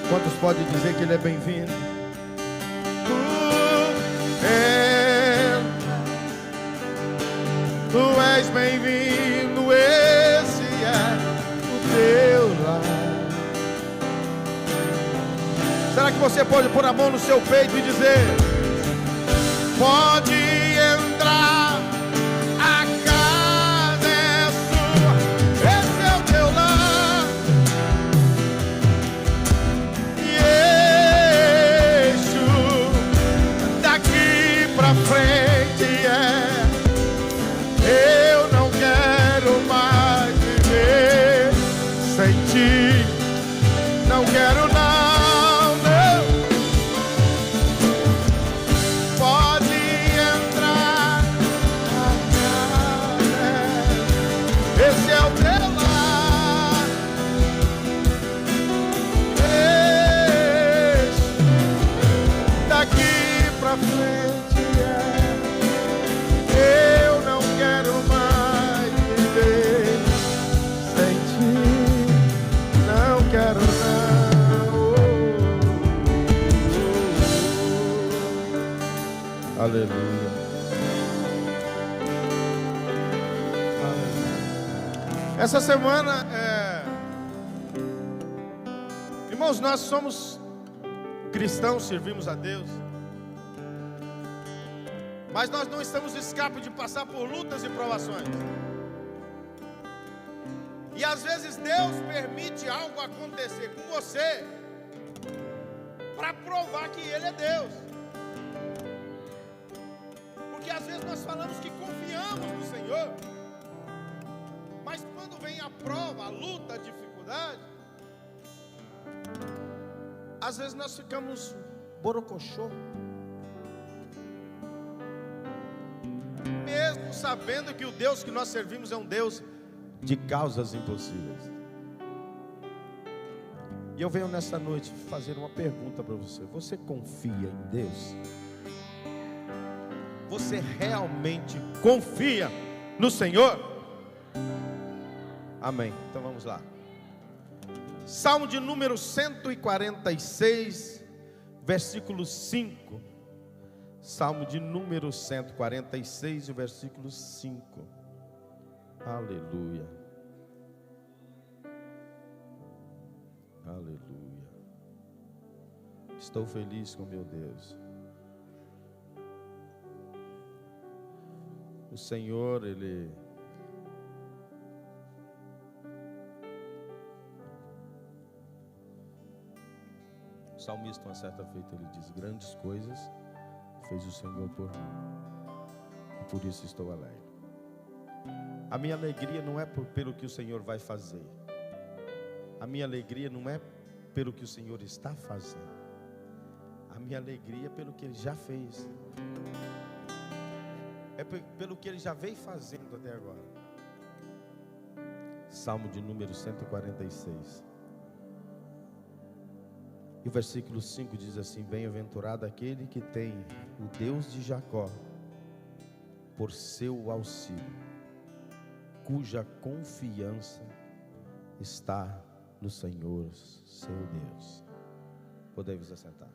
Quantos podem dizer que Ele é bem-vindo? Tu és bem-vindo, esse é o teu lar. Será que você pode pôr a mão no seu peito e dizer: pode entrar, a casa é sua, esse é o teu lar. E daqui pra frente eu não quero mais viver sem ti. Não quero não, não. Pode entrar, esse é o teu lar. Daqui pra frente eu não quero mais viver sem ti. Não quero não. Aleluia. Essa semana, irmãos, nós somos cristãos, servimos a Deus, mas nós não estamos escape de passar por lutas e provações. E às vezes Deus permite algo acontecer com você para provar que Ele é Deus. Porque às vezes nós falamos que confiamos no Senhor, mas quando vem a prova, a luta, a dificuldade, às vezes nós ficamos borocochô, mesmo sabendo que o Deus que nós servimos é um Deus de causas impossíveis. E eu venho nessa noite fazer uma pergunta para você: você confia em Deus? Você realmente confia no Senhor? Amém. Então vamos lá. Salmo de número 146, versículo 5. Salmo de número 146, o versículo 5. Aleluia. Aleluia. Estou feliz com meu Deus. O Senhor, Ele o salmista, uma certa feita, ele diz: grandes coisas fez o Senhor por mim, e por isso estou alegre. A minha alegria não é pelo que o Senhor vai fazer. A minha alegria não é pelo que o Senhor está fazendo. A minha alegria é pelo que Ele já fez. É pelo que Ele já veio fazendo até agora. Salmo de número 146. E o versículo 5 diz assim: bem-aventurado aquele que tem o Deus de Jacó por seu auxílio, cuja confiança está no Senhor, seu Deus. Podemos assentar.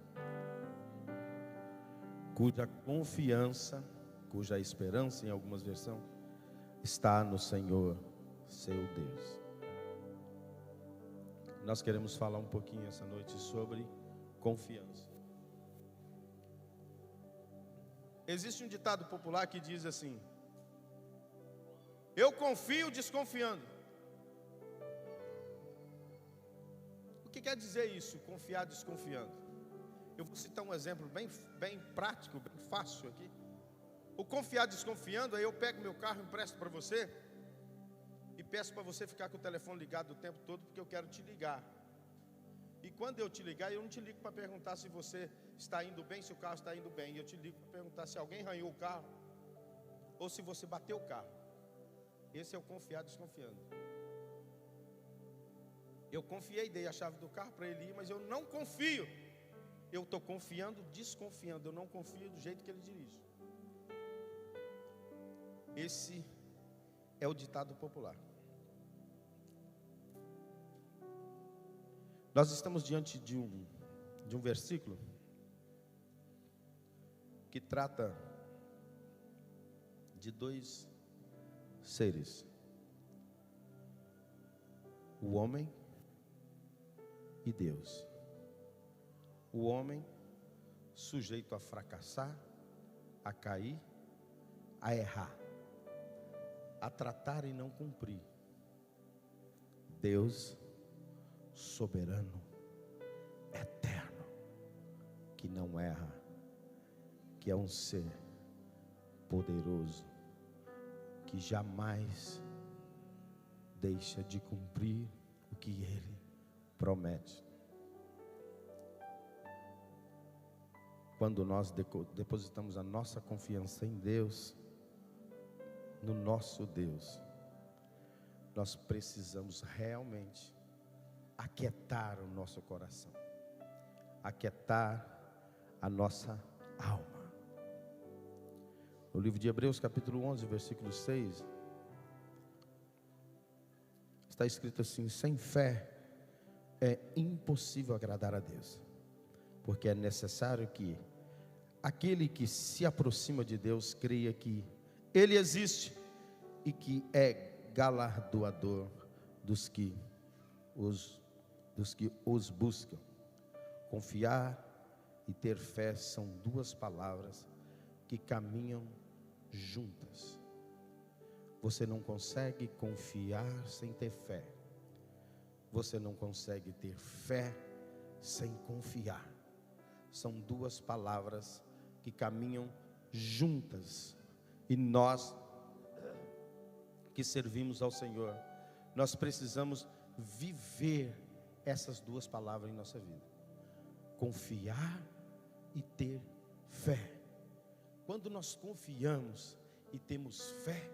Cuja confiança, cuja esperança, em algumas versões, está no Senhor, seu Deus. Nós queremos falar um pouquinho essa noite sobre confiança. Existe um ditado popular que diz assim: eu confio desconfiando. O que quer dizer isso, confiar desconfiando? Eu vou citar um exemplo bem prático, bem fácil aqui. O confiar desconfiando, aí eu pego meu carro, empresto para você e peço para você ficar com o telefone ligado o tempo todo, porque eu quero te ligar. E quando eu te ligar, eu não te ligo para perguntar se você está indo bem, se o carro está indo bem. Eu te ligo para perguntar se alguém arranhou o carro ou se você bateu o carro. Esse é o confiar desconfiando. Eu confiei, dei a chave do carro para ele ir, mas eu não confio. Eu estou confiando desconfiando. Eu não confio do jeito que ele dirige. Esse é o ditado popular. Nós estamos diante de um versículo que trata de dois seres: o homem e Deus. O homem sujeito a fracassar, a cair, a errar, a tratar e não cumprir. Deus soberano, eterno, que não erra, que é um ser poderoso, que jamais deixa de cumprir o que Ele promete. Quando nós depositamos a nossa confiança em Deus, no nosso Deus, nós precisamos realmente aquietar o nosso coração, aquietar a nossa alma. No livro de Hebreus, capítulo 11, versículo 6, está escrito assim: sem fé é impossível agradar a Deus, porque é necessário que aquele que se aproxima de Deus creia que Ele existe e que é galardoador dos que os buscam. Confiar e ter fé são duas palavras que caminham juntas. Você não consegue confiar sem ter fé. Você não consegue ter fé sem confiar. São duas palavras que caminham juntas. E nós que servimos ao Senhor, nós precisamos viver essas duas palavras em nossa vida: confiar e ter fé. Quando nós confiamos e temos fé,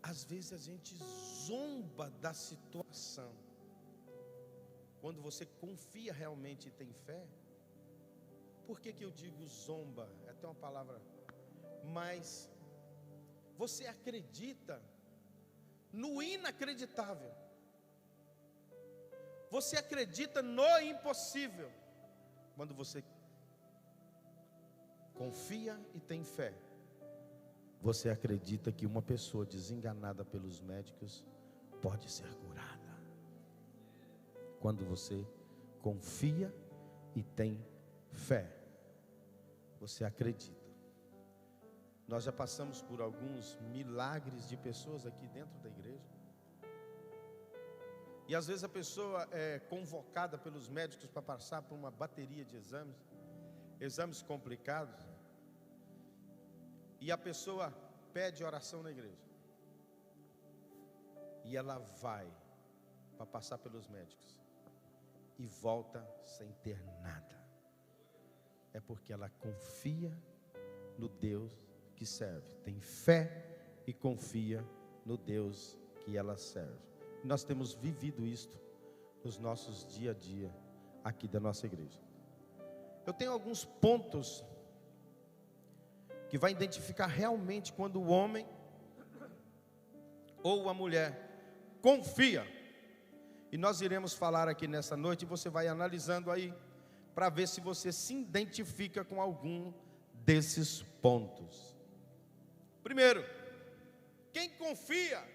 às vezes a gente zomba da situação. Quando você confia realmente e tem fé, por que eu digo zomba? É até uma palavra, mas você acredita no inacreditável. Você acredita no impossível. Quando você confia e tem fé, você acredita que uma pessoa desenganada pelos médicos pode ser curada. Quando você confia e tem fé, você acredita. Nós já passamos por alguns milagres de pessoas aqui dentro da igreja. E às vezes a pessoa é convocada pelos médicos para passar por uma bateria de exames complicados. E a pessoa pede oração na igreja. E ela vai para passar pelos médicos e volta sem ter nada. É porque ela confia no Deus que serve, tem fé e confia no Deus que ela serve. Nós temos vivido isto nos nossos dia a dia aqui da nossa igreja. Eu tenho alguns pontos que vai identificar realmente quando o homem ou a mulher confia. E nós iremos falar aqui nessa noite, e você vai analisando aí para ver se você se identifica com algum desses pontos. Primeiro, quem confia,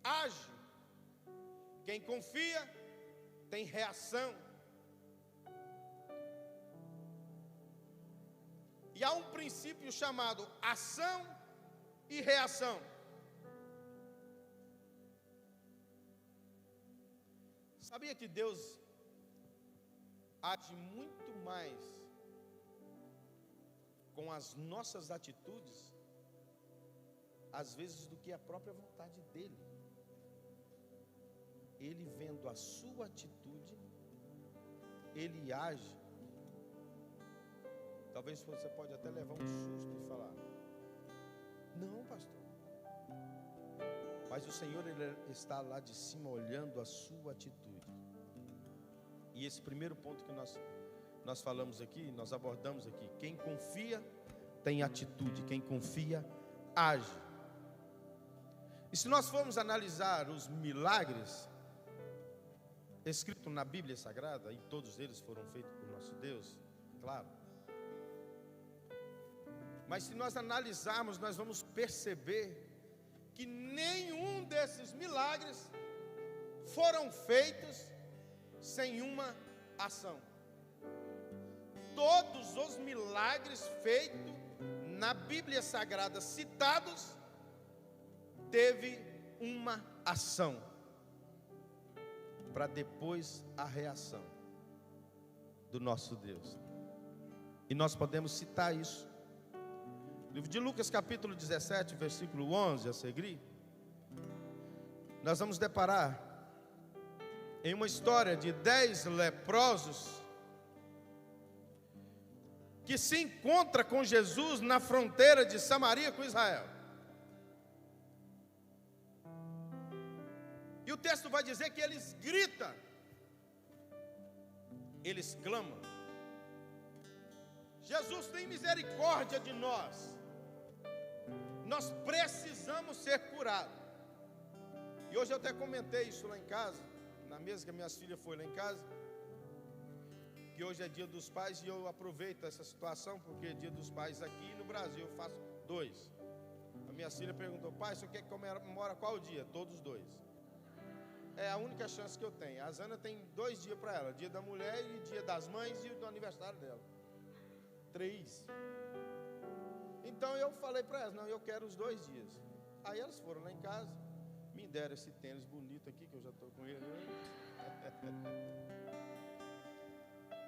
age. Quem confia, tem reação. E há um princípio chamado ação e reação. Sabia que Deus age muito mais com as nossas atitudes, às vezes, do que a própria vontade dele? Ele, vendo a sua atitude, ele age. Talvez você pode até levar um susto e falar: não, pastor. Mas o Senhor, ele está lá de cima olhando a sua atitude. E esse primeiro ponto que nós falamos aqui, nós abordamos aqui: quem confia tem atitude, quem confia age. E se nós formos analisar os milagres, escrito na Bíblia Sagrada, e todos eles foram feitos por nosso Deus, claro. Mas se nós analisarmos, nós vamos perceber que nenhum desses milagres foram feitos sem uma ação. Todos os milagres feitos na Bíblia Sagrada citados, teve uma ação, para depois a reação do nosso Deus. E nós podemos citar isso. Livro de Lucas, capítulo 17, versículo 11 a seguir, nós vamos deparar em uma história de 10 leprosos que se encontra com Jesus na fronteira de Samaria com Israel. E o texto vai dizer que eles gritam, eles clamam: Jesus, tem misericórdia de nós. Nós precisamos ser curados. E hoje eu até comentei isso lá em casa, na mesa que minhas filhas foram lá em casa, que hoje é dia dos pais, e eu aproveito essa situação, porque é dia dos pais aqui no Brasil, eu faço 2. A minha filha perguntou: pai, você quer que comemora qual dia? Todos 2. É a única chance que eu tenho. A Zana tem 2 dias para ela: dia da mulher e dia das mães e do aniversário dela. 3. Então eu falei para elas: não, eu quero os 2 dias. Aí elas foram lá em casa, me deram esse tênis bonito aqui, que eu já estou com ele.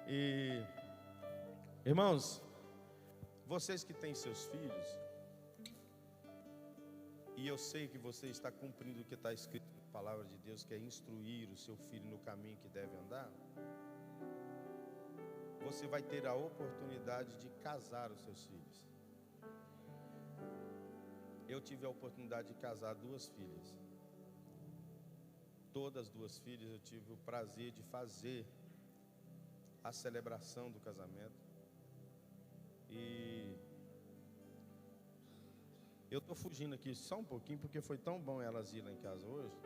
E, irmãos, vocês que têm seus filhos, e eu sei que você está cumprindo o que está escrito na palavra de Deus, que é instruir o seu filho no caminho que deve andar, você vai ter a oportunidade de casar os seus filhos. Eu tive a oportunidade de casar 2 filhas. Todas as 2 filhas eu tive o prazer de fazer a celebração do casamento. E eu estou fugindo aqui só um pouquinho, porque foi tão bom elas irem lá em casa hoje.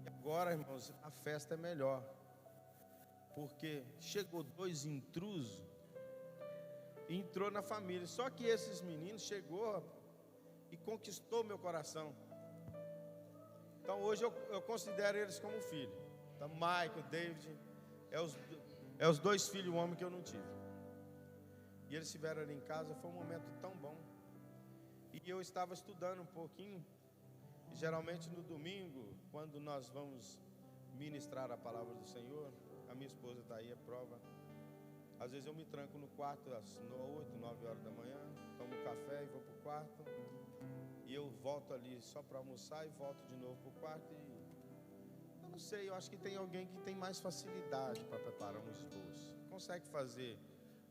E agora, irmãos, a festa é melhor, porque chegou 2 intrusos e entrou na família. Só que esses meninos chegou e conquistou meu coração. Então hoje eu considero eles como filho. Então Michael, David, é os 2 filhos homens que eu não tive. E eles estiveram ali em casa, foi um momento tão bom. E eu estava estudando um pouquinho. E geralmente no domingo, quando nós vamos ministrar a palavra do Senhor, a minha esposa está aí, é prova. Às vezes eu me tranco no quarto às 8, 9 horas da manhã, tomo um café e vou para o quarto. E eu volto ali só para almoçar e volto de novo para o quarto. E eu não sei, eu acho que tem alguém que tem mais facilidade para preparar um esboço. Consegue fazer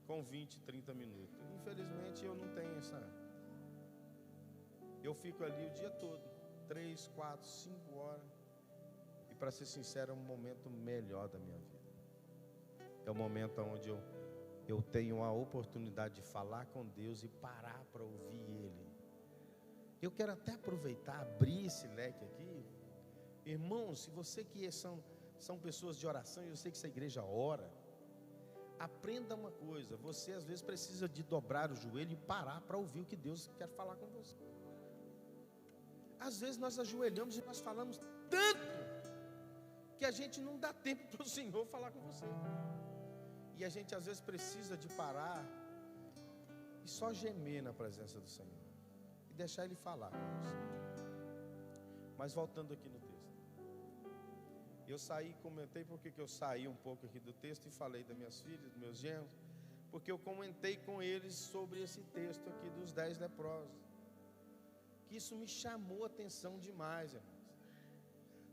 com 20, 30 minutos. Infelizmente eu não tenho essa. Eu fico ali o dia todo, 3, 4, 5 horas. E para ser sincero, é um momento melhor da minha vida. É o momento onde eu tenho a oportunidade de falar com Deus e parar para ouvir Ele. Eu quero até aproveitar, abrir esse leque aqui. Irmãos, se você que são pessoas de oração, e eu sei que essa igreja ora, aprenda uma coisa: você às vezes precisa de dobrar o joelho e parar para ouvir o que Deus quer falar com você. Às vezes nós ajoelhamos e nós falamos tanto que a gente não dá tempo para o Senhor falar com você. E a gente às vezes precisa de parar e só gemer na presença do Senhor e deixar Ele falar com você. Mas voltando aqui no texto, eu comentei porque que eu saí um pouco aqui do texto e falei das minhas filhas, dos meus genros, porque eu comentei com eles sobre esse texto aqui dos 10 leprosos, que isso me chamou a atenção demais, irmãos.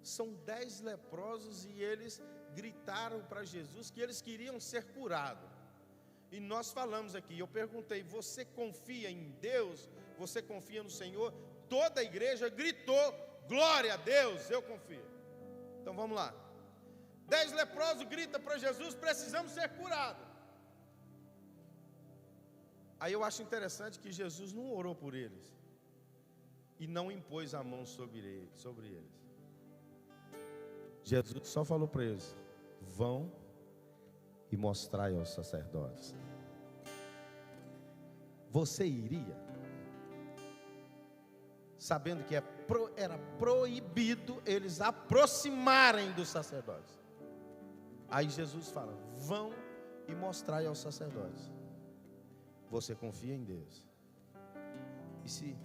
São 10 leprosos e eles gritaram para Jesus que eles queriam ser curados. E nós falamos aqui, eu perguntei: você confia em Deus? Você confia no Senhor? Toda a igreja gritou: glória a Deus, eu confio. Então vamos lá. 10 leprosos gritam para Jesus: precisamos ser curados. Aí eu acho interessante que Jesus não orou por eles e não impôs a mão sobre eles. Jesus só falou para eles: vão e mostrai aos sacerdotes. Você iria, sabendo que era proibido eles aproximarem dos sacerdotes? Aí Jesus fala: vão e mostrai aos sacerdotes. Você confia em Deus? E se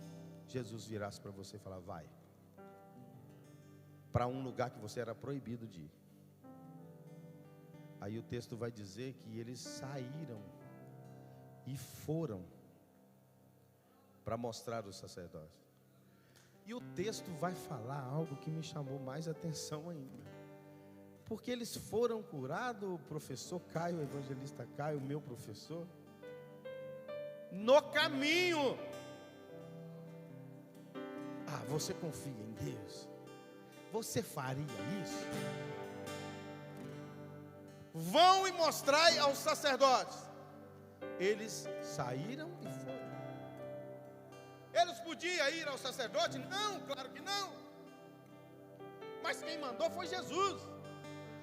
Jesus virasse para você e falar: vai para um lugar que você era proibido de ir? Aí o texto vai dizer que eles saíram e foram para mostrar aos sacerdotes. E o texto vai falar algo que me chamou mais atenção ainda. Porque eles foram curados, o professor Caio, o evangelista Caio, meu professor, no caminho. Ah, você confia em Deus? Você faria isso? Vão e mostrai aos sacerdotes. Eles saíram e foram. Eles podiam ir ao sacerdote? Não, claro que não. Mas quem mandou foi Jesus.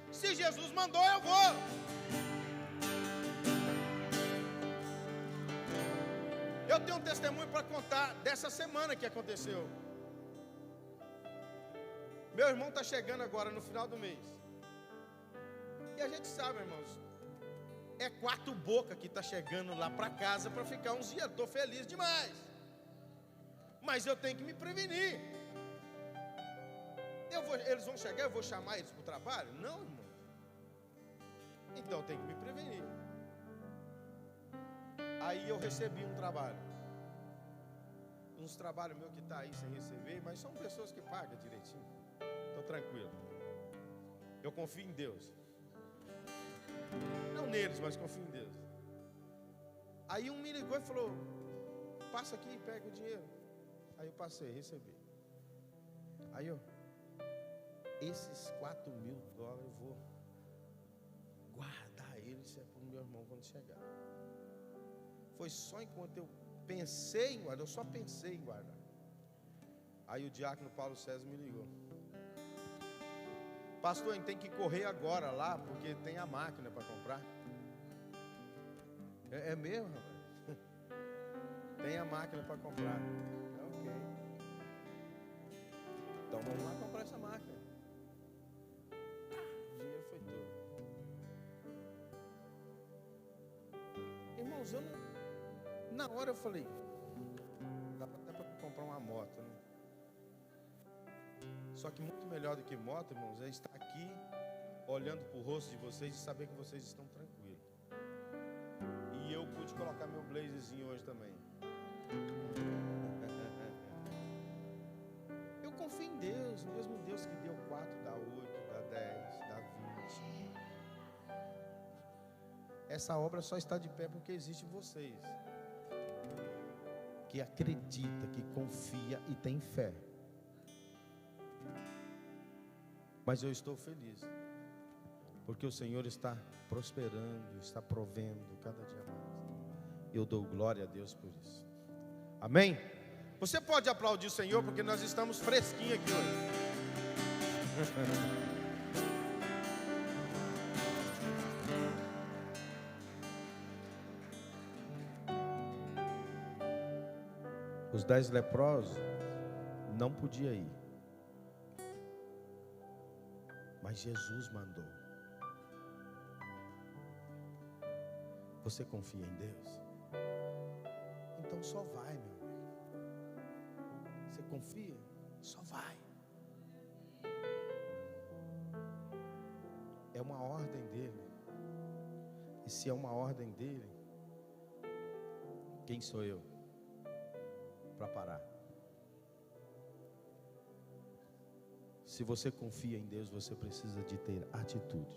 Se Jesus mandou, eu vou. Eu tenho um testemunho para contar dessa semana que aconteceu. Meu irmão está chegando agora no final do mês. E a gente sabe, irmãos, é 4 boca que está chegando lá para casa para ficar uns dias. Estou feliz demais. Mas eu tenho que me prevenir. Eles vão chegar, eu vou chamar eles para o trabalho? Não, irmão. Então eu tenho que me prevenir. Aí eu recebi um trabalho. Uns trabalhos meus que está aí sem receber, mas são pessoas que pagam direitinho. Estou tranquilo. Eu confio em Deus. Não neles, mas confio em Deus. Aí um me ligou e falou: passa aqui e pega o dinheiro. Aí eu passei, recebi. Aí eu, esses $4.000 eu vou guardar eles para o meu irmão quando chegar. Foi só enquanto eu pensei em guardar, eu só pensei em guardar. Aí o diácono Paulo César me ligou: pastor, a gente tem que correr agora lá, porque tem a máquina para comprar. É mesmo, rapaz? Tem a máquina para comprar. Ok. Então vamos lá comprar essa máquina. O dinheiro foi todo. Irmãos, eu não... Na hora eu falei: dá até para comprar uma moto, né? Só que muito melhor do que moto, irmãos, é estar aqui olhando para o rosto de vocês e saber que vocês estão tranquilos. E eu pude colocar meu blazerzinho hoje também. Eu confio em Deus, o mesmo Deus que deu 4, dá 8, dá 10, dá 20. Essa obra só está de pé porque existe em vocês, que acredita, que confia e tem fé. Mas eu estou feliz, porque o Senhor está prosperando, está provendo cada dia mais. Eu dou glória a Deus por isso. Amém? Você pode aplaudir o Senhor, porque nós estamos fresquinhos aqui hoje. Os 10 leprosos não podiam ir, mas Jesus mandou. Você confia em Deus? Então só vai, meu amigo. Você confia? Só vai. É uma ordem dele. E se é uma ordem dele, quem sou eu para parar? Se você confia em Deus, você precisa de ter atitude.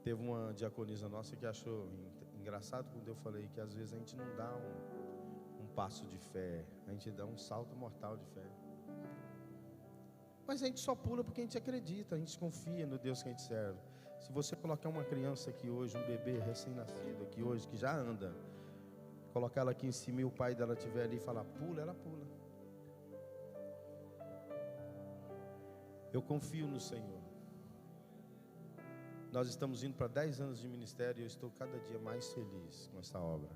Teve uma diaconisa nossa que achou engraçado quando eu falei que às vezes a gente não dá um passo de fé, a gente dá um salto mortal de fé. Mas a gente só pula porque a gente acredita, a gente confia no Deus que a gente serve. Se você colocar uma criança aqui hoje, um bebê recém-nascido aqui hoje, que já anda, colocar ela aqui em cima e o pai dela estiver ali e falar: pula, ela pula. Eu confio no Senhor. Nós estamos indo para 10 anos de ministério e eu estou cada dia mais feliz com essa obra.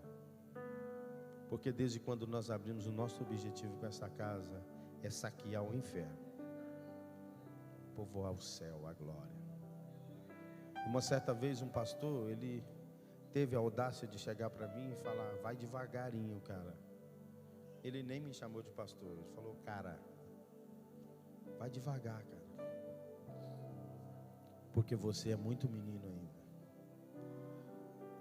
Porque desde quando nós abrimos, o nosso objetivo com essa casa é saquear o inferno, povoar o céu, a glória. Uma certa vez um pastor, ele teve a audácia de chegar para mim e falar: vai devagarinho, cara. Ele nem me chamou de pastor, ele falou: cara, vai devagar, cara, porque você é muito menino ainda.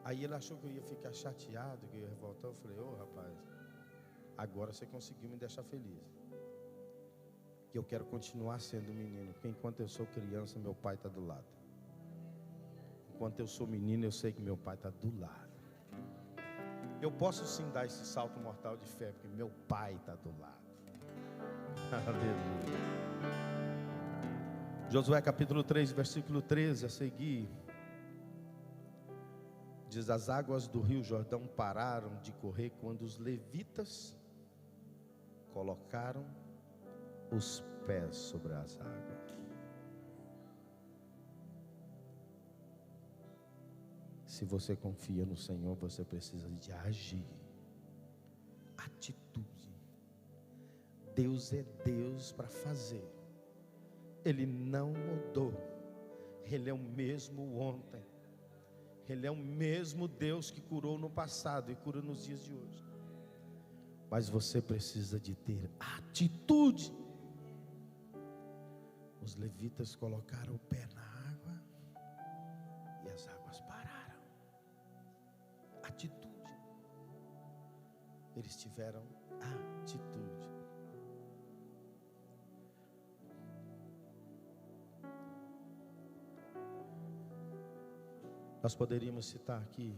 Aí ele achou que eu ia ficar chateado, que eu ia revoltar. Eu falei: ô rapaz, agora você conseguiu me deixar feliz, que eu quero continuar sendo menino, porque enquanto eu sou criança, meu pai está do lado. Enquanto eu sou menino, eu sei que meu pai está do lado. Eu posso sim dar esse salto mortal de fé, porque meu pai está do lado. Aleluia. Josué capítulo 3, versículo 13 a seguir, diz: as águas do rio Jordão pararam de correr quando os levitas colocaram os pés sobre as águas. Se você confia no Senhor, você precisa de agir. Atitude. Deus é Deus para fazer. Ele não mudou. Ele é o mesmo ontem. Ele é o mesmo Deus que curou no passado e cura nos dias de hoje. Mas você precisa de ter atitude. Os levitas colocaram o pé na água e as águas pararam. Atitude. Eles tiveram atitude. Nós poderíamos citar aqui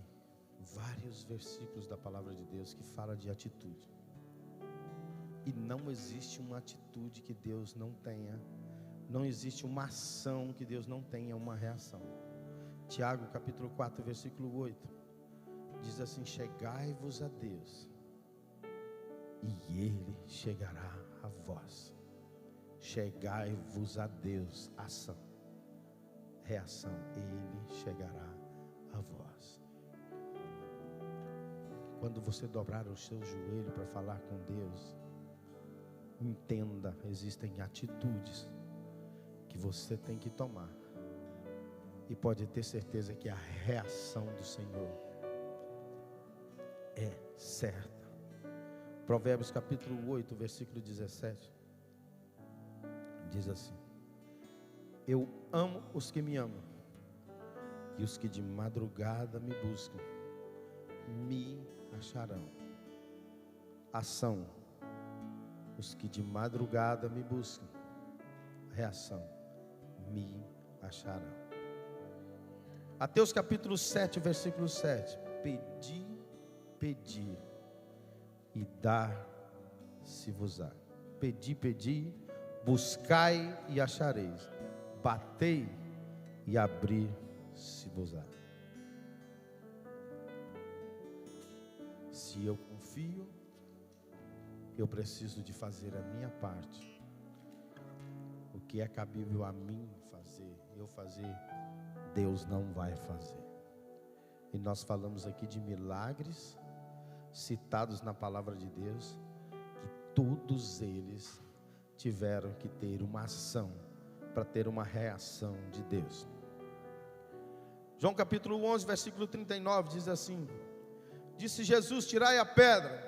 vários versículos da palavra de Deus que fala de atitude. E não existe uma atitude que Deus não tenha. Não existe uma ação que Deus não tenha uma reação. Tiago capítulo 4, versículo 8. Diz assim: chegai-vos a Deus, e Ele chegará a vós. Chegai-vos a Deus, ação, reação, Ele chegará a vós. Quando você dobrar o seu joelho para falar com Deus, entenda, existem atitudes que você tem que tomar, e pode ter certeza que a reação do Senhor é certa. Provérbios capítulo 8, versículo 17, diz assim: eu amo os que me amam, e os que de madrugada me buscam me acharão. Ação: os que de madrugada me buscam. Reação: me acharão. Mateus capítulo 7, versículo 7. Pedi e dar-se-vos-á. Pedi, buscai e achareis. Batei e abrir-se-vos-á. Se eu confio, eu preciso de fazer a minha parte. O que é cabível a mim fazer, eu fazer, Deus não vai fazer. E nós falamos aqui de milagres citados na palavra de Deus, que todos eles tiveram que ter uma ação para ter uma reação de Deus. João capítulo 11, versículo 39 diz assim: disse Jesus: tirai a pedra.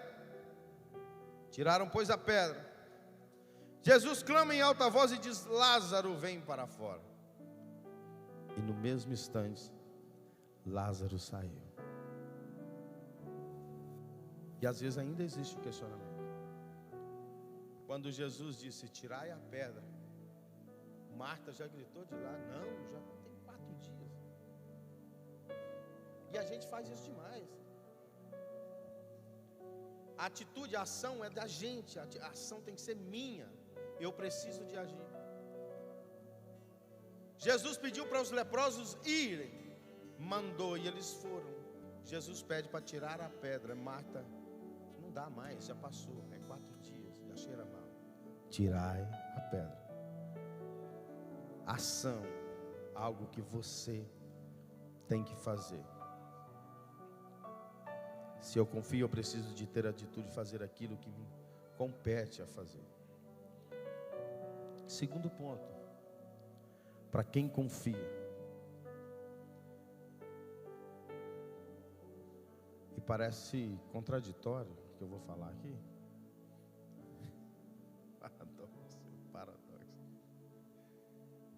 Tiraram, pois, a pedra. Jesus clama em alta voz e diz: Lázaro, vem para fora. E no mesmo instante, Lázaro saiu. E às vezes ainda existe o questionamento. Quando Jesus disse: tirai a pedra, Marta já gritou de lá: não, já tem 4 dias. E a gente faz isso demais. A atitude, a ação é da gente. A ação tem que ser minha. Eu preciso de agir. Jesus pediu para os leprosos irem, mandou e eles foram. Jesus pede para tirar a pedra. Marta: não dá mais, já passou, é 4 dias, já cheira mal. Tirai a pedra. ação, algo que você tem que fazer. Se eu confio, eu preciso de ter a atitude de fazer aquilo que me compete a fazer. Segundo ponto, para quem confia. E parece contraditório o que eu vou falar aqui. Paradoxo.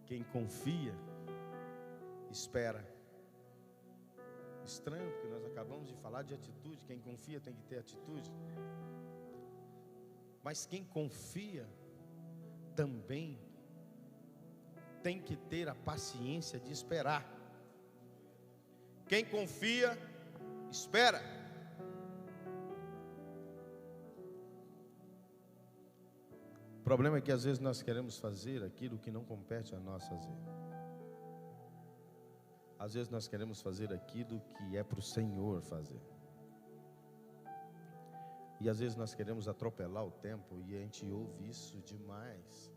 Quem confia, espera. Estranho, porque nós acabamos de falar de atitude. Quem confia tem que ter atitude. Mas quem confia também tem que ter a paciência de esperar. Quem confia, espera. O problema é que às vezes nós queremos fazer aquilo que não compete a nós fazer. Às vezes nós queremos fazer aquilo que é para o Senhor fazer. E às vezes nós queremos atropelar o tempo, e a gente ouve isso demais.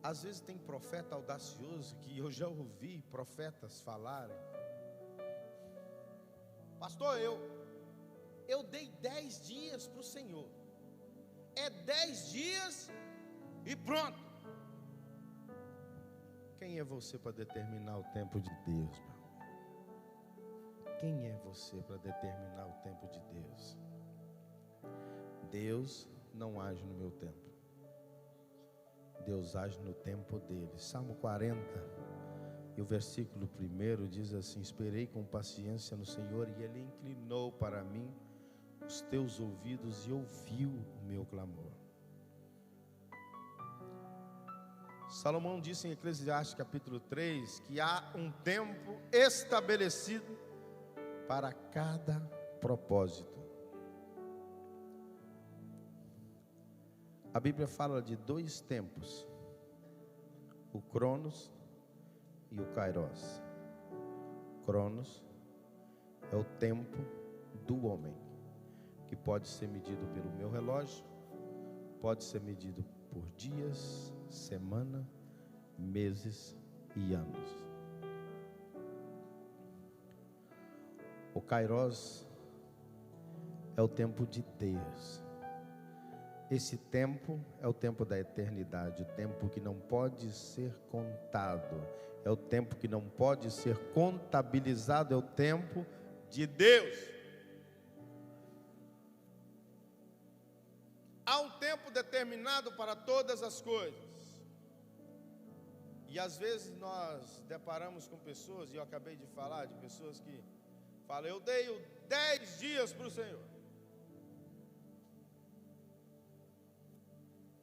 Às vezes tem profeta audacioso que eu já ouvi profetas falarem: pastor, eu dei 10 dias para o Senhor. É 10 dias e pronto. Quem é você para determinar o tempo de Deus, meu irmão? Quem é você para determinar o tempo de Deus? Deus não age no meu tempo. Deus age no tempo dele. Salmo 40, e o versículo 1 diz assim: esperei com paciência no Senhor, e Ele inclinou para mim os teus ouvidos e ouviu o meu clamor. Salomão disse em Eclesiastes capítulo 3 que há um tempo estabelecido para cada propósito. A Bíblia fala de 2 tempos: o Cronos e o Kairos. Cronos é o tempo do homem, que pode ser medido pelo meu relógio, pode ser medido por dias, semana, meses e anos. O Kairos é o tempo de Deus. Esse tempo é o tempo da eternidade, o tempo que não pode ser contado, é o tempo que não pode ser contabilizado, é o tempo de Deus. Há um tempo determinado para todas as coisas. E às vezes nós deparamos com pessoas, e eu acabei de falar de pessoas que falam: eu dei 10 dias para o Senhor.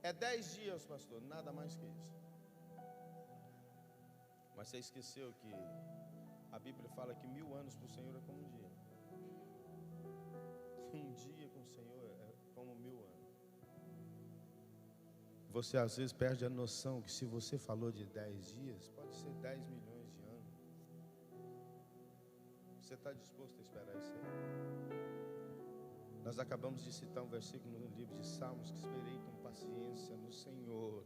É 10 dias, pastor, nada mais que isso. Mas você esqueceu que a Bíblia fala que 1000 anos para o Senhor é como um dia. Um dia com o Senhor é como 1000 anos. Você às vezes perde a noção que se você falou de 10 dias, pode ser 10 milhões de anos. Você está disposto a esperar isso aí? Nós acabamos de citar um versículo no livro de Salmos, que esperei com paciência no Senhor.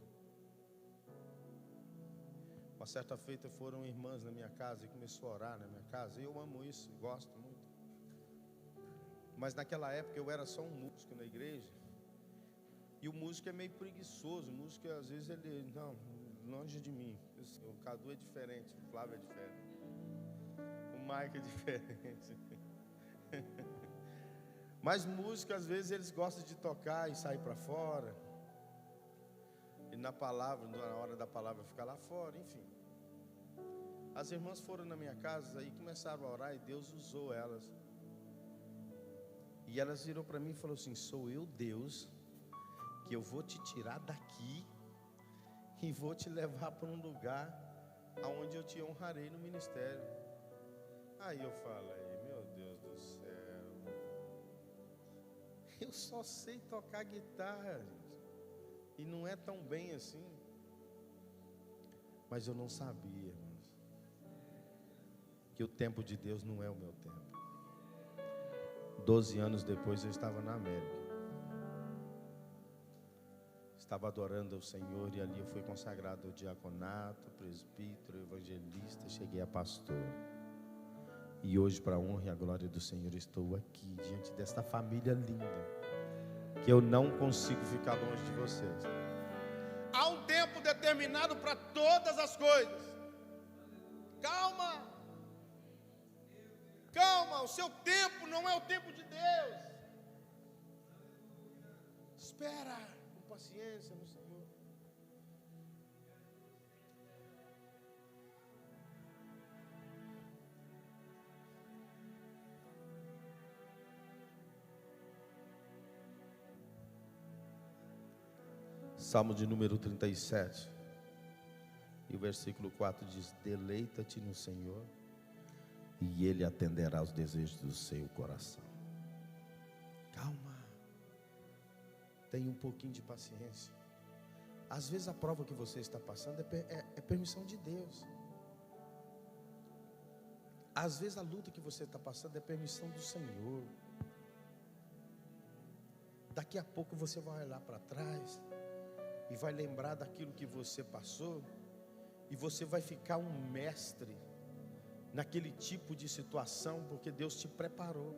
Uma certa feita foram irmãs na minha casa e começou a orar na minha casa. Eu amo isso, gosto muito. Mas naquela época eu era só um músico na igreja. E o músico é meio preguiçoso. O músico às vezes ele, não, longe de mim. O Cadu é diferente, o Flávio é diferente, o Mike é diferente. Mas música às vezes eles gostam de tocar e sair para fora. E na hora da palavra ficar lá fora, enfim. As irmãs foram na minha casa e começaram a orar, e Deus usou elas. E elas viram para mim e falaram assim: sou eu, Deus, que eu vou te tirar daqui e vou te levar para um lugar aonde eu te honrarei no ministério. Aí eu falei: meu Deus do céu, eu só sei tocar guitarra, gente, e não é tão bem assim. Mas eu não sabia, irmãos, que o tempo de Deus não é o meu tempo. 12 anos depois eu estava na América. estava adorando ao Senhor, e ali eu fui consagrado ao diaconato, presbítero, evangelista, cheguei a pastor. E hoje, para a honra e a glória do Senhor, estou aqui diante desta família linda, que eu não consigo ficar longe de vocês. Há um tempo determinado para todas as coisas. Calma, calma, o seu tempo não é o tempo de Deus. Espera com paciência no Senhor. Salmo de número 37, e o versículo 4 diz: deleita-te no Senhor, e Ele atenderá aos desejos do seu coração. Calma, tenha um pouquinho de paciência. Às vezes a prova que você está passando é permissão de Deus. Às vezes a luta que você está passando é permissão do Senhor. Daqui a pouco você vai olhar para trás e vai lembrar daquilo que você passou, e você vai ficar um mestre naquele tipo de situação, porque Deus te preparou.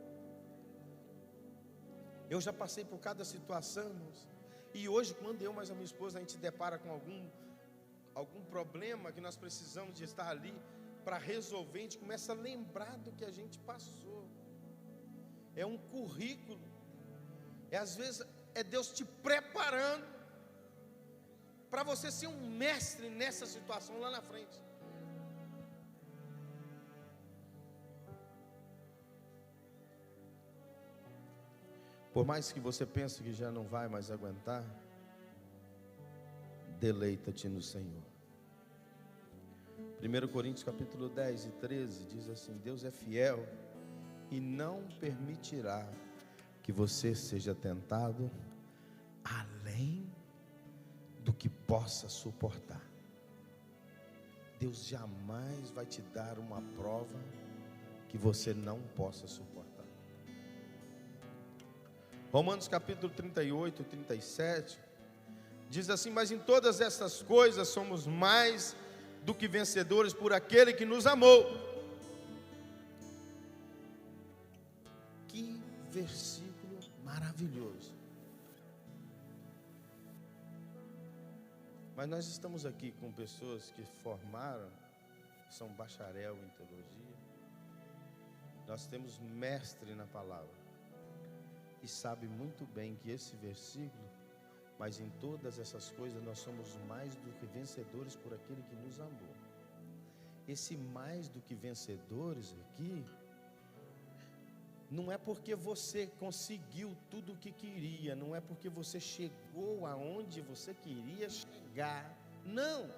Eu já passei por cada situação, irmãos, e hoje, quando eu mais a minha esposa, a gente depara com algum problema que nós precisamos de estar ali para resolver, a gente começa a lembrar do que a gente passou. É um currículo, às vezes é Deus te preparando para você ser um mestre nessa situação lá na frente. Por mais que você pense que já não vai mais aguentar, deleita-te no Senhor. 1 Coríntios capítulo 10 e 13 diz assim: Deus é fiel e não permitirá que você seja tentado além do que possa suportar. Deus jamais vai te dar uma prova que você não possa suportar. Romanos capítulo 38, 37 diz assim: mas em todas essas coisas somos mais do que vencedores por aquele que nos amou. Que versículo maravilhoso. Mas nós estamos aqui com pessoas que formaram, são bacharel em teologia. Nós temos mestre na palavra. E sabe muito bem que esse versículo, mas em todas essas coisas nós somos mais do que vencedores por aquele que nos amou. Esse mais do que vencedores aqui, não é porque você conseguiu tudo o que queria, não é porque você chegou aonde você queria chegar, não.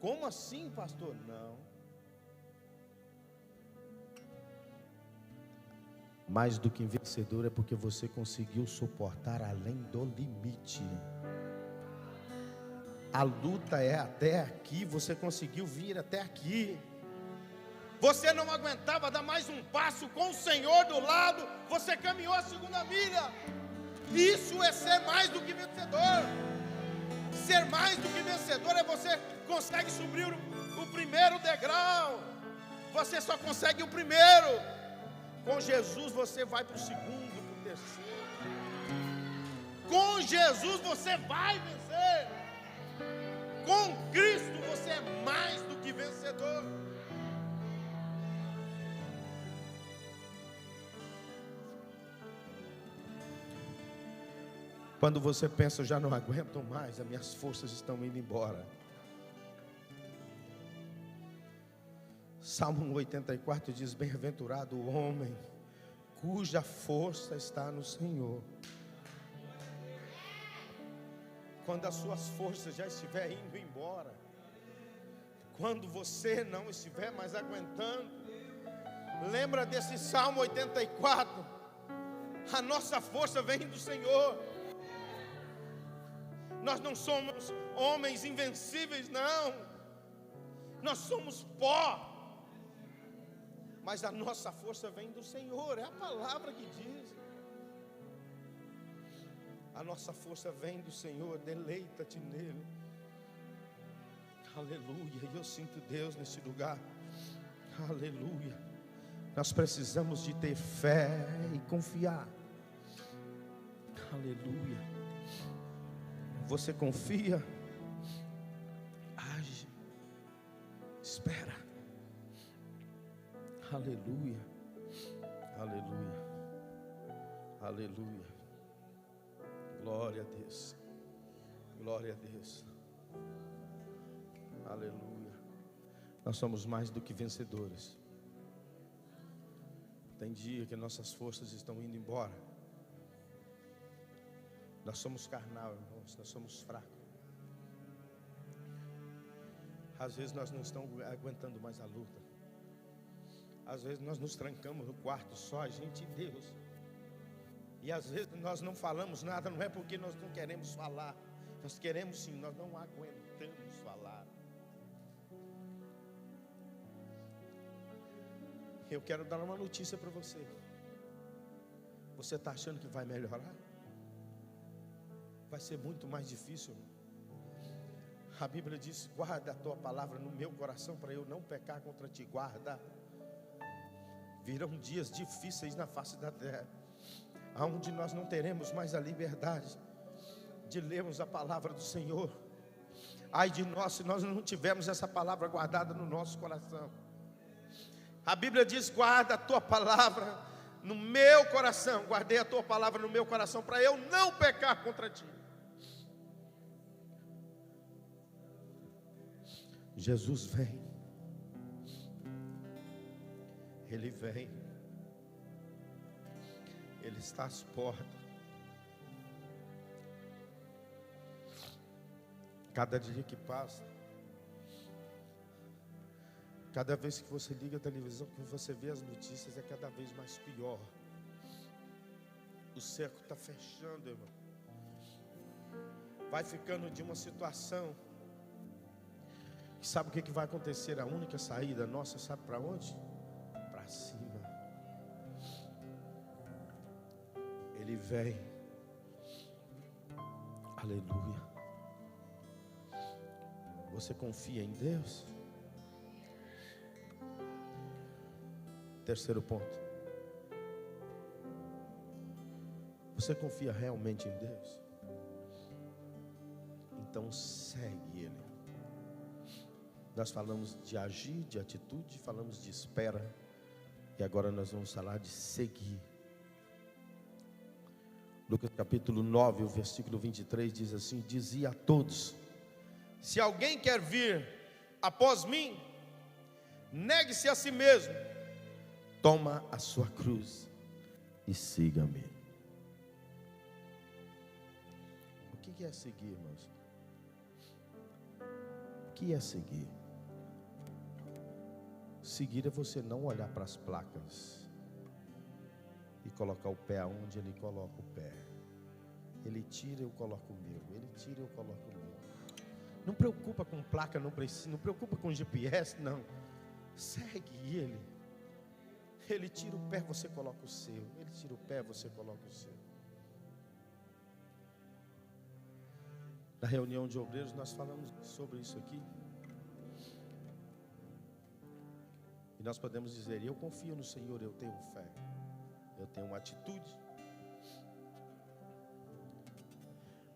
Como assim, pastor? Não. Mais do que vencedor é porque você conseguiu suportar além do limite. A luta é até aqui, você conseguiu vir até aqui. Você não aguentava dar mais um passo com o Senhor do lado, você caminhou a segunda milha. Isso é ser mais do que vencedor. Ser mais do que vencedor é você consegue subir o primeiro degrau. Você só consegue o primeiro. Com Jesus você vai para o segundo, para o terceiro. Com Jesus você vai vencer. Com Cristo você é mais do que vencedor. Quando você pensa, eu já não aguento mais, as minhas forças estão indo embora. Salmo 84 diz: bem-aventurado o homem cuja força está no Senhor. Quando as suas forças já estiverem indo embora, quando você não estiver mais aguentando, lembra desse Salmo 84, a nossa força vem do Senhor. Nós não somos homens invencíveis, não. Nós somos pó. Mas a nossa força vem do Senhor. É a palavra que diz. A nossa força vem do Senhor, deleita-te nele. Aleluia. E eu sinto Deus nesse lugar. Aleluia. Nós precisamos de ter fé e confiar. Aleluia. Você confia? Age. Espera. Aleluia. Aleluia. Aleluia. Glória a Deus. Glória a Deus. Aleluia. Nós somos mais do que vencedores. Tem dia que nossas forças estão indo embora. Nós somos carnal, irmãos. Nós somos fracos. Às vezes nós não estamos aguentando mais a luta. Às vezes nós nos trancamos no quarto só, a gente e Deus. E às vezes nós não falamos nada, não é porque nós não queremos falar. Nós queremos sim, nós não aguentamos falar. Eu quero dar uma notícia para você. Você está achando que vai melhorar? Vai ser muito mais difícil. A Bíblia diz: guarda a tua palavra no meu coração, para eu não pecar contra ti. Guarda. Virão dias difíceis na face da terra, aonde nós não teremos mais a liberdade de lermos a palavra do Senhor. Ai de nós se nós não tivermos essa palavra guardada no nosso coração. A Bíblia diz: guarda a tua palavra no meu coração. Guardei a tua palavra no meu coração, para eu não pecar contra ti. Jesus vem. Ele vem. Ele está às portas. Cada dia que passa, cada vez que você liga a televisão, que você vê as notícias, é cada vez mais pior. O cerco está fechando, irmão. Vai ficando de uma situação. Sabe o que vai acontecer? A única saída nossa, sabe para onde? Para cima. Ele vem. Aleluia. Você confia em Deus? Terceiro ponto. Você confia realmente em Deus? Então segue Ele. Nós falamos de agir, de atitude, falamos de espera. E agora nós vamos falar de seguir. Lucas capítulo 9, o versículo 23 diz assim: dizia a todos: se alguém quer vir após mim, negue-se a si mesmo, toma a sua cruz e siga-me. O que é seguir, irmãos? O que é seguir? Seguir é você não olhar para as placas e colocar o pé aonde Ele coloca o pé. Ele tira, eu coloco o meu. Ele tira, eu coloco o meu. Não preocupa com placa, não preocupa com GPS, não. Segue Ele. Ele tira o pé, você coloca o seu. Ele tira o pé, você coloca o seu. Na reunião de obreiros nós falamos sobre isso aqui. E nós podemos dizer: eu confio no Senhor, eu tenho fé, eu tenho uma atitude.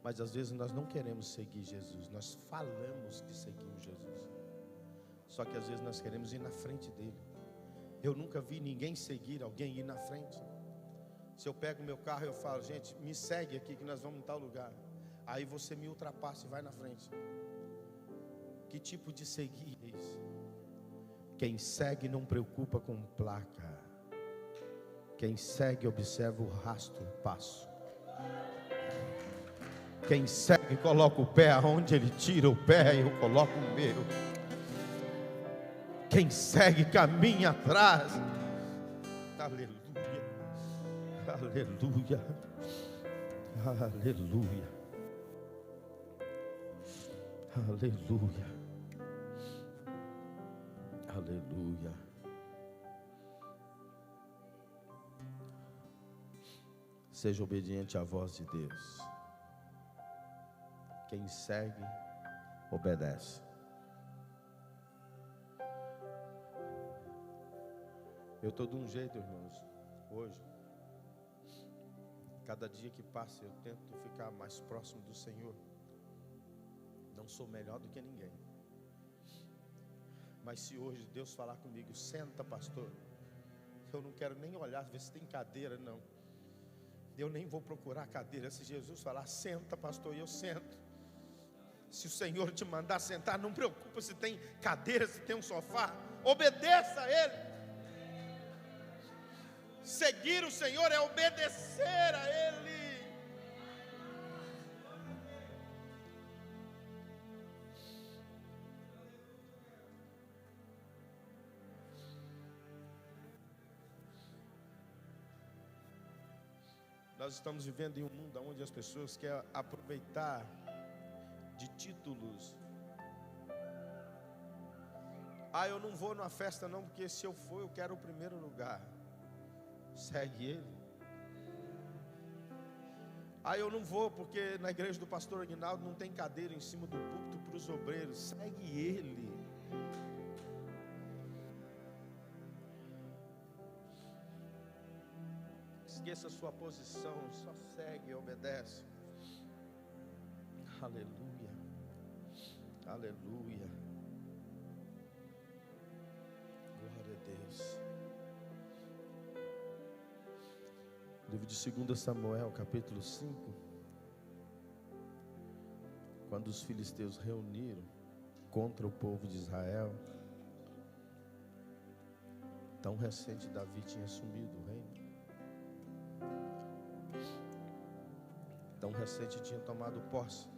Mas às vezes nós não queremos seguir Jesus. Nós falamos que seguimos Jesus, só que às vezes nós queremos ir na frente dele. Eu nunca vi ninguém seguir alguém ir na frente. Se eu pego meu carro e eu falo: gente, me segue aqui que nós vamos em tal lugar, aí você me ultrapassa e vai na frente. Que tipo de seguir é isso? Quem segue não preocupa com placa. Quem segue observa o rastro, o passo. Quem segue coloca o pé aonde Ele tira o pé, eu coloco o meu. Quem segue caminha atrás. Aleluia. Aleluia. Aleluia. Aleluia. Aleluia. Seja obediente à voz de Deus. Quem segue, obedece. Eu estou de um jeito, irmãos, hoje. Cada dia que passa eu tento ficar mais próximo do Senhor. Não sou melhor do que ninguém. Mas se hoje Deus falar comigo, senta, pastor, eu não quero nem olhar, ver se tem cadeira, não. Eu nem vou procurar cadeira. Se Jesus falar, senta, pastor, e eu sento. Se o Senhor te mandar sentar, não preocupa se tem cadeira, se tem um sofá. Obedeça a Ele. Seguir o Senhor é obedecer a Ele. Nós estamos vivendo em um mundo onde as pessoas querem aproveitar de títulos. Eu não vou numa festa não, porque se eu for eu quero o primeiro lugar. Segue Ele. Eu não vou porque na igreja do pastor Aguinaldo não tem cadeira em cima do púlpito para os obreiros. Segue Ele. Esqueça a sua posição, só segue e obedece. Aleluia. Aleluia. Glória a Deus. Livro de 2 Samuel, capítulo 5. Quando os filisteus reuniram contra o povo de Israel, tão recente Davi tinha assumido o reino. Tão recente tinha tomado posse.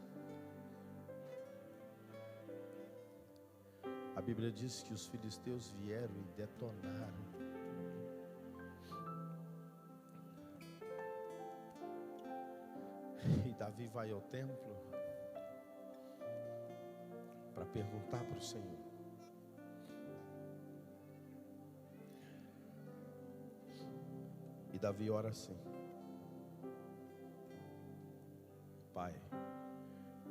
A Bíblia diz que os filisteus vieram e detonaram. E Davi vai ao templo para perguntar para o Senhor. E Davi ora assim: Pai,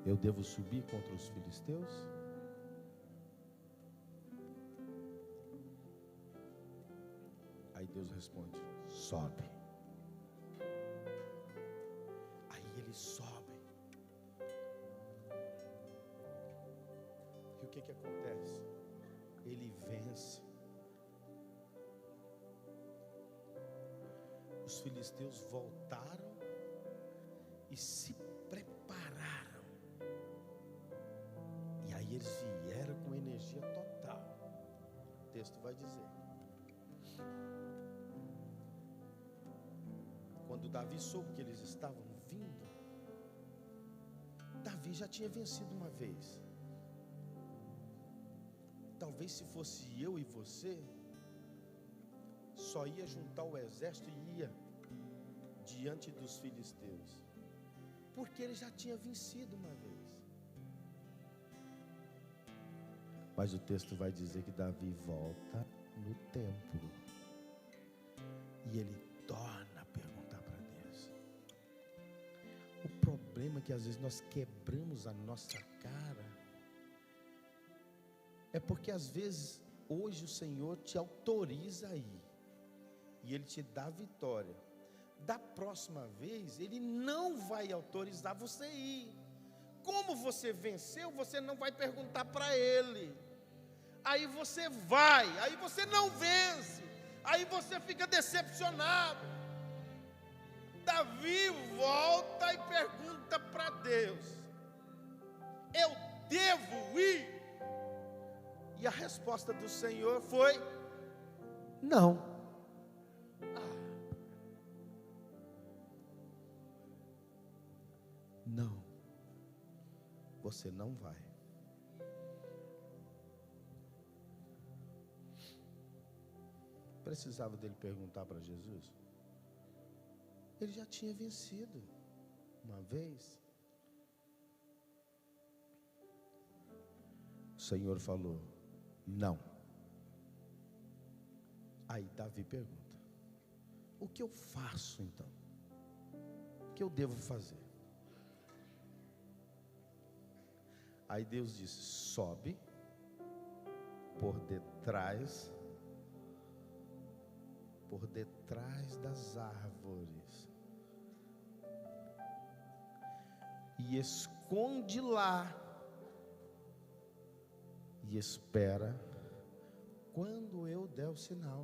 eu devo subir contra os filisteus? Aí Deus responde: sobe. Aí eles sobem. E o que acontece? Ele vence. Os filisteus voltaram e se prepararam. E aí eles vieram com energia total. O texto vai dizer: quando Davi soube que eles estavam vindo, Davi já tinha vencido uma vez. Talvez se fosse eu e você, só ia juntar o exército e ia diante dos filisteus, porque ele já tinha vencido uma vez. Mas o texto vai dizer que Davi volta no templo e ele torna a perguntar para Deus. O problema é que às vezes nós quebramos a nossa cara, é porque às vezes hoje o Senhor te autoriza a ir e Ele te dá vitória. Da próxima vez Ele não vai autorizar você ir. Como você venceu, você não vai perguntar para Ele. Aí você vai, aí você não vence, aí você fica decepcionado. Davi volta e pergunta para Deus: eu devo ir? E a resposta do Senhor foi: não. Não, você não vai. Precisava dele perguntar para Jesus? Ele já tinha vencido uma vez. O Senhor falou: não. Aí Davi pergunta: o que eu faço então? O que eu devo fazer? Aí Deus disse: sobe por detrás das árvores e esconde lá e espera quando eu der o sinal.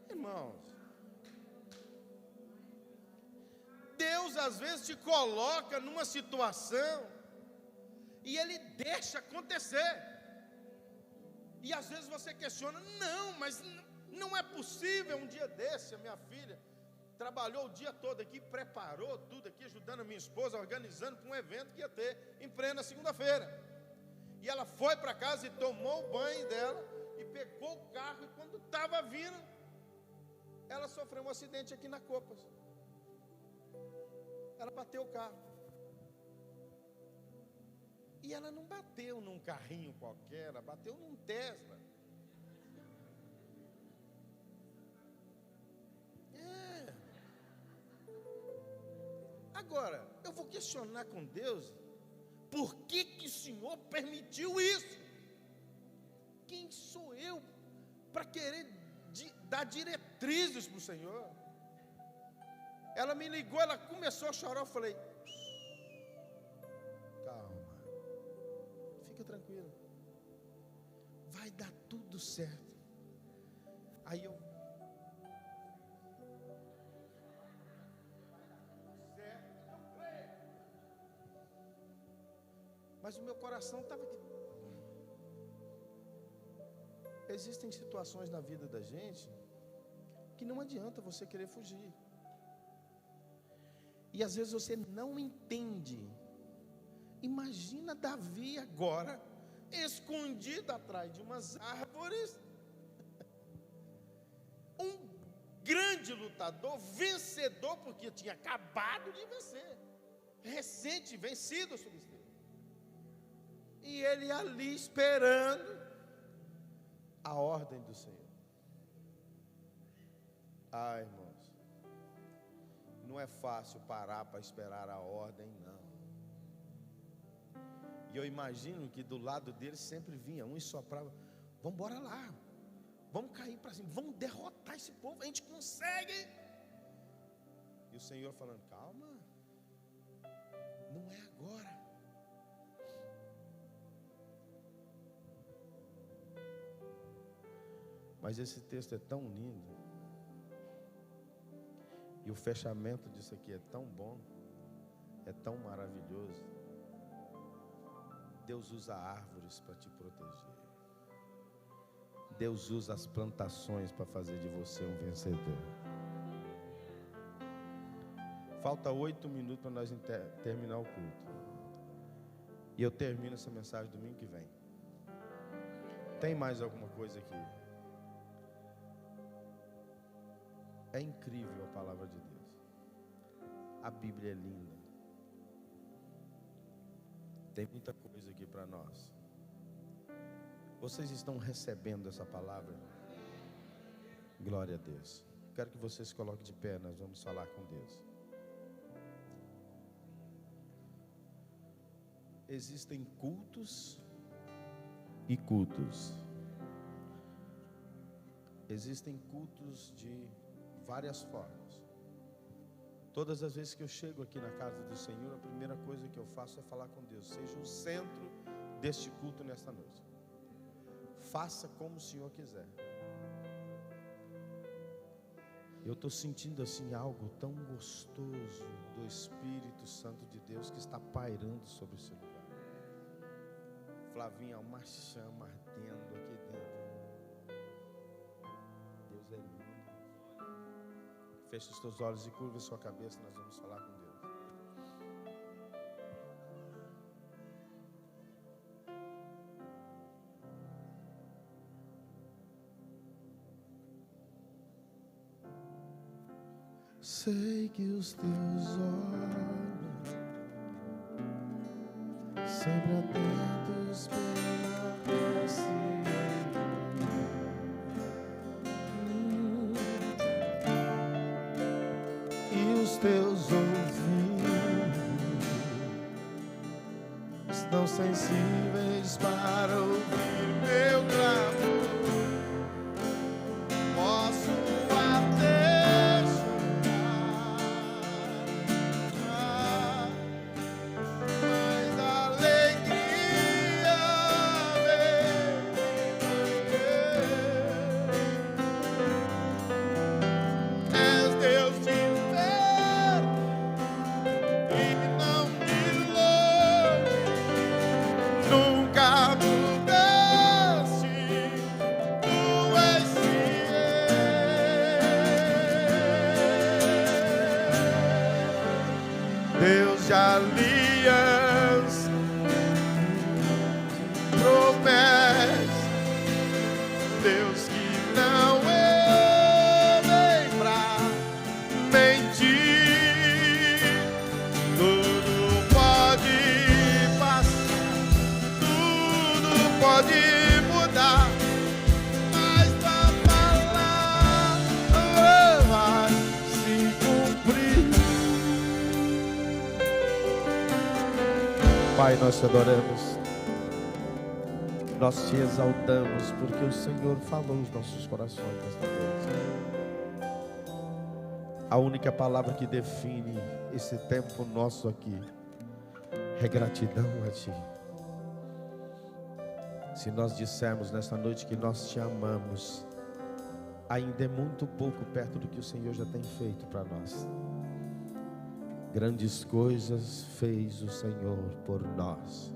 Irmãos, Deus às vezes te coloca numa situação e Ele deixa acontecer. E às vezes você questiona: não, mas não é possível. Um dia desse, a minha filha trabalhou o dia todo aqui, preparou tudo aqui, ajudando a minha esposa, organizando para um evento que ia ter em plena segunda-feira. E ela foi para casa e tomou o banho dela e pegou o carro, e quando estava vindo, ela sofreu um acidente aqui na Copas. Ela bateu o carro. E ela não bateu num carrinho qualquer, ela bateu num Tesla. Agora, eu vou questionar com Deus: por que o Senhor permitiu isso? Quem sou eu para querer dar diretrizes para o Senhor? Ela me ligou, ela começou a chorar. Eu falei: calma, fica tranquilo, vai dar tudo certo. Aí eu: mas o meu coração estava aqui. Existem situações na vida da gente que não adianta você querer fugir. E às vezes você não entende. Imagina Davi agora, escondido atrás de umas árvores. Um grande lutador, vencedor, porque tinha acabado de vencer. Recente, vencido os filisteus. E ele ali esperando a ordem do Senhor. Ah, irmãos, não é fácil parar para esperar a ordem, não. E eu imagino que do lado dele sempre vinha um e soprava: vamos embora lá, vamos cair para cima, vamos derrotar esse povo, a gente consegue. E o Senhor falando: calma, não é agora. Mas esse texto é tão lindo, e o fechamento disso aqui é tão bom, é tão maravilhoso. Deus usa árvores para te proteger. Deus usa as plantações para fazer de você um vencedor. Falta 8 minutos para nós terminar o culto. E eu termino essa mensagem domingo que vem. Tem mais alguma coisa aqui? É incrível a palavra de Deus. A Bíblia é linda. Tem muita coisa aqui para nós. Vocês estão recebendo essa palavra? Glória a Deus. Quero que vocês se coloquem de pé, nós vamos falar com Deus. Existem cultos e cultos. Existem cultos de várias formas. Todas as vezes que eu chego aqui na casa do Senhor, a primeira coisa que eu faço é falar com Deus: seja o centro deste culto nesta noite. Faça como o Senhor quiser. Eu estou sentindo assim algo tão gostoso do Espírito Santo de Deus que está pairando sobre esse lugar. Flavinha, uma chama ardendo aqui dentro. Deus é lindo. Feche os teus olhos e curva a sua cabeça, nós vamos falar com Deus. Sei que os teus olhos sempre atentos permanecem. E os teus ouvidos estão são sensíveis para ouvir meu clamor. Posso até chorar, mas a alegria vem de és Deus de perto e não de longe, nunca mudaste, tu és fiel. Deus de aliança, promessa, Deus que não vem pra mentir. Tudo pode passar, tudo pode mudar, mas tua palavra vai se cumprir. Pai, nós te adoramos, nós te exaltamos, porque o Senhor falou os nossos corações nesta noite. A única palavra que define esse tempo nosso aqui é gratidão a Ti. Se nós dissermos nesta noite que nós te amamos, ainda é muito pouco perto do que o Senhor já tem feito para nós. Grandes coisas fez o Senhor por nós.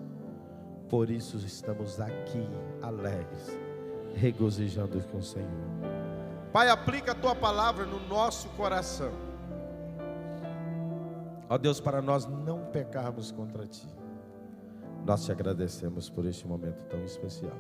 Por isso estamos aqui alegres, regozijando com o Senhor. Pai, aplica a Tua palavra no nosso coração. Ó Deus, para nós não pecarmos contra Ti. Nós te agradecemos por este momento tão especial.